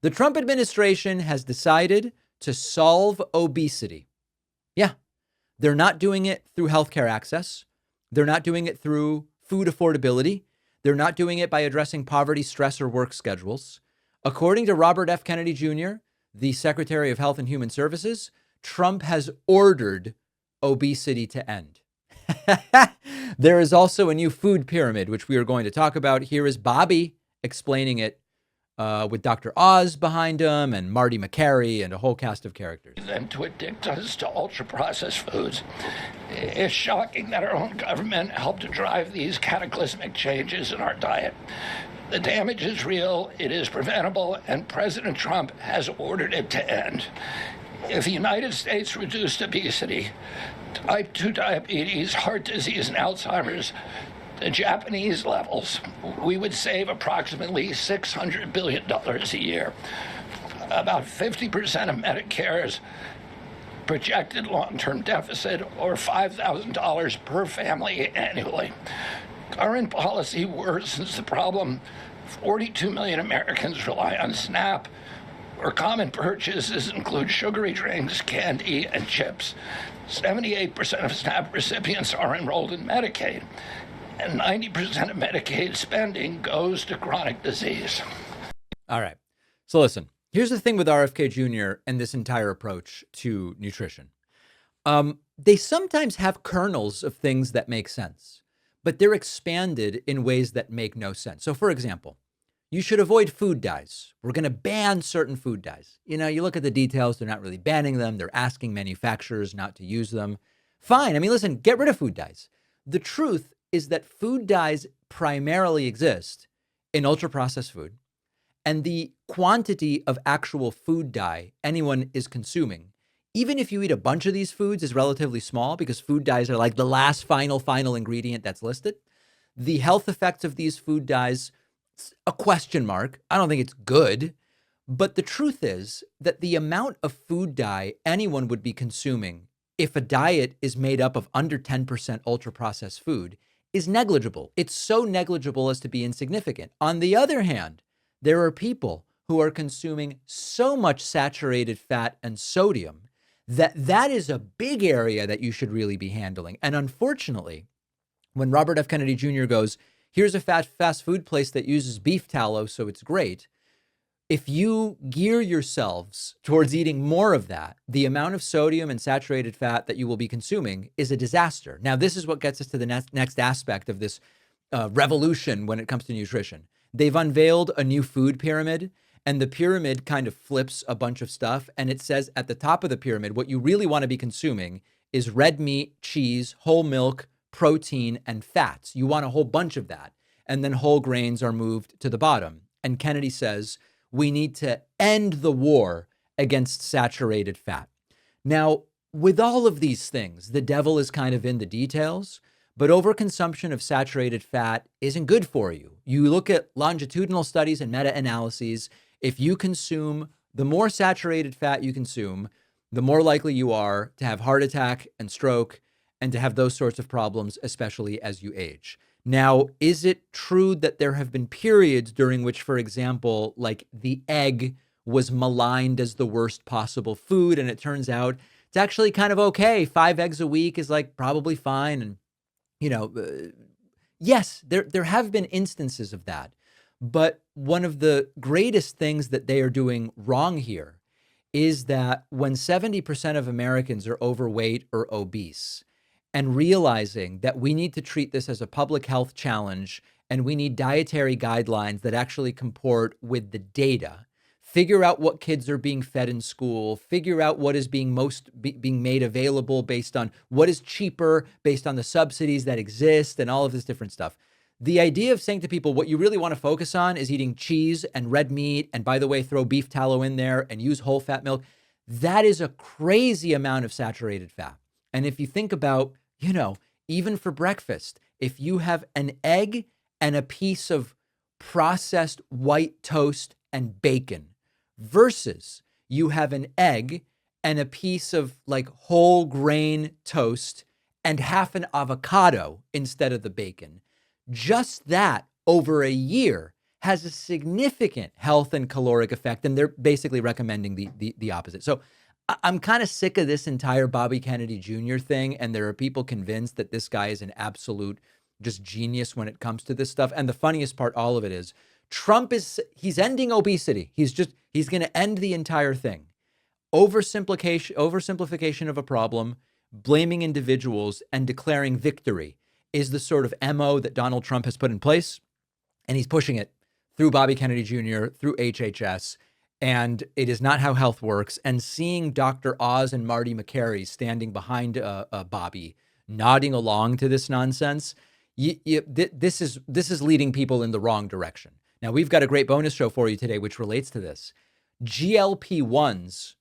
The Trump administration has decided to solve obesity. Yeah, they're not doing it through healthcare access. They're not doing it through food affordability. They're not doing it by addressing poverty, stress, or work schedules. According to Robert F. Kennedy Jr., the Secretary of Health and Human Services, Trump has ordered obesity to end. There is also a new food pyramid, which we are going to talk about. Here is Bobby explaining it with Dr. Oz behind him and Marty McCary and a whole cast of characters. Them to addict us to ultra-processed foods. It's shocking that our own government helped to drive these cataclysmic changes in our diet. The damage is real, it is preventable, and President Trump has ordered it to end. If the United States reduced obesity, type 2 diabetes, heart disease, and Alzheimer's to Japanese levels, we would save approximately $600 billion a year. About 50% of Medicare's projected long-term deficit, or $5,000 per family annually. Current policy worsens the problem. 42 million Americans rely on SNAP, where common purchases include sugary drinks, candy, and chips. 78% of SNAP recipients are enrolled in Medicaid, and 90% of Medicaid spending goes to chronic disease. All right. So listen, here's the thing with RFK Jr. and this entire approach to nutrition. They sometimes have kernels of things that make sense, but they're expanded in ways that make no sense. So for example, you should avoid food dyes. We're going to ban certain food dyes. You know, you look at the details, they're not really banning them. They're asking manufacturers not to use them. Fine. I mean, listen, get rid of food dyes. The truth is that food dyes primarily exist in ultra-processed food, and the quantity of actual food dye anyone is consuming, even if you eat a bunch of these foods, is relatively small because food dyes are like the last final ingredient that's listed. The health effects of these food dyes, a question mark. I don't think it's good, but the truth is that the amount of food dye anyone would be consuming if a diet is made up of under 10% ultra-processed food is negligible. It's so negligible as to be insignificant. On the other hand, there are people who are consuming so much saturated fat and sodium that is a big area that you should really be handling. And unfortunately, when Robert F. Kennedy Jr. goes, here's a fast food place that uses beef tallow, so it's great. If you gear yourselves towards eating more of that, the amount of sodium and saturated fat that you will be consuming is a disaster. Now, this is what gets us to the next aspect of this revolution when it comes to nutrition. They've unveiled a new food pyramid, and the pyramid kind of flips a bunch of stuff. And it says at the top of the pyramid, what you really want to be consuming is red meat, cheese, whole milk, protein, and fats. You want a whole bunch of that. And then whole grains are moved to the bottom. And Kennedy says, we need to end the war against saturated fat. Now, with all of these things, the devil is kind of in the details, but overconsumption of saturated fat isn't good for you. You look at longitudinal studies and meta-analyses. If you consume, the more saturated fat you consume, the more likely you are to have heart attack and stroke and to have those sorts of problems, especially as you age. Now, is it true that there have been periods during which, for example, like the egg was maligned as the worst possible food, and it turns out it's actually kind of okay? 5 eggs a week is like probably fine. And, you know, yes, there have been instances of that. But one of the greatest things that they are doing wrong here is that when 70% of Americans are overweight or obese, and realizing that we need to treat this as a public health challenge and we need dietary guidelines that actually comport with the data, figure out what kids are being fed in school, figure out what is being being made available based on what is cheaper, based on the subsidies that exist and all of this different stuff. The idea of saying to people, what you really want to focus on is eating cheese and red meat, and by the way, throw beef tallow in there and use whole fat milk, that is a crazy amount of saturated fat. And if you think about, you know, even for breakfast, if you have an egg and a piece of processed white toast and bacon versus you have an egg and a piece of like whole grain toast and half an avocado instead of the bacon, just that over a year has a significant health and caloric effect, and they're basically recommending the opposite. So I'm kind of sick of this entire Bobby Kennedy Jr. thing, and there are people convinced that this guy is an absolute just genius when it comes to this stuff. And the funniest part, all of it is, he's ending obesity. He's going to end the entire thing. Oversimplification of a problem, blaming individuals, and declaring victory is the sort of MO that Donald Trump has put in place. And he's pushing it through Bobby Kennedy Jr., through HHS. And it is not how health works. And seeing Dr. Oz and Marty McCary standing behind Bobby, nodding along to this nonsense, this is leading people in the wrong direction. Now, we've got a great bonus show for you today, which relates to this. GLP-1s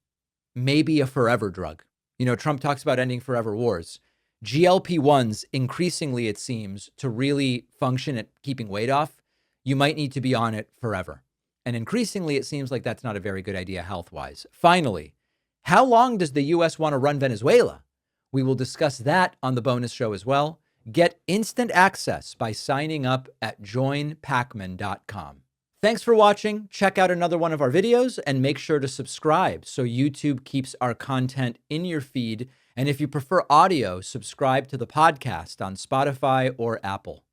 may be a forever drug. You know, Trump talks about ending forever wars. GLP-1s, increasingly, it seems, to really function at keeping weight off, you might need to be on it forever. And increasingly, it seems like that's not a very good idea health-wise. Finally, how long does the U.S. want to run Venezuela? We will discuss that on the bonus show as well. Get instant access by signing up at joinpakman.com. Thanks for watching. Check out another one of our videos and make sure to subscribe so YouTube keeps our content in your feed. And if you prefer audio, subscribe to the podcast on Spotify or Apple.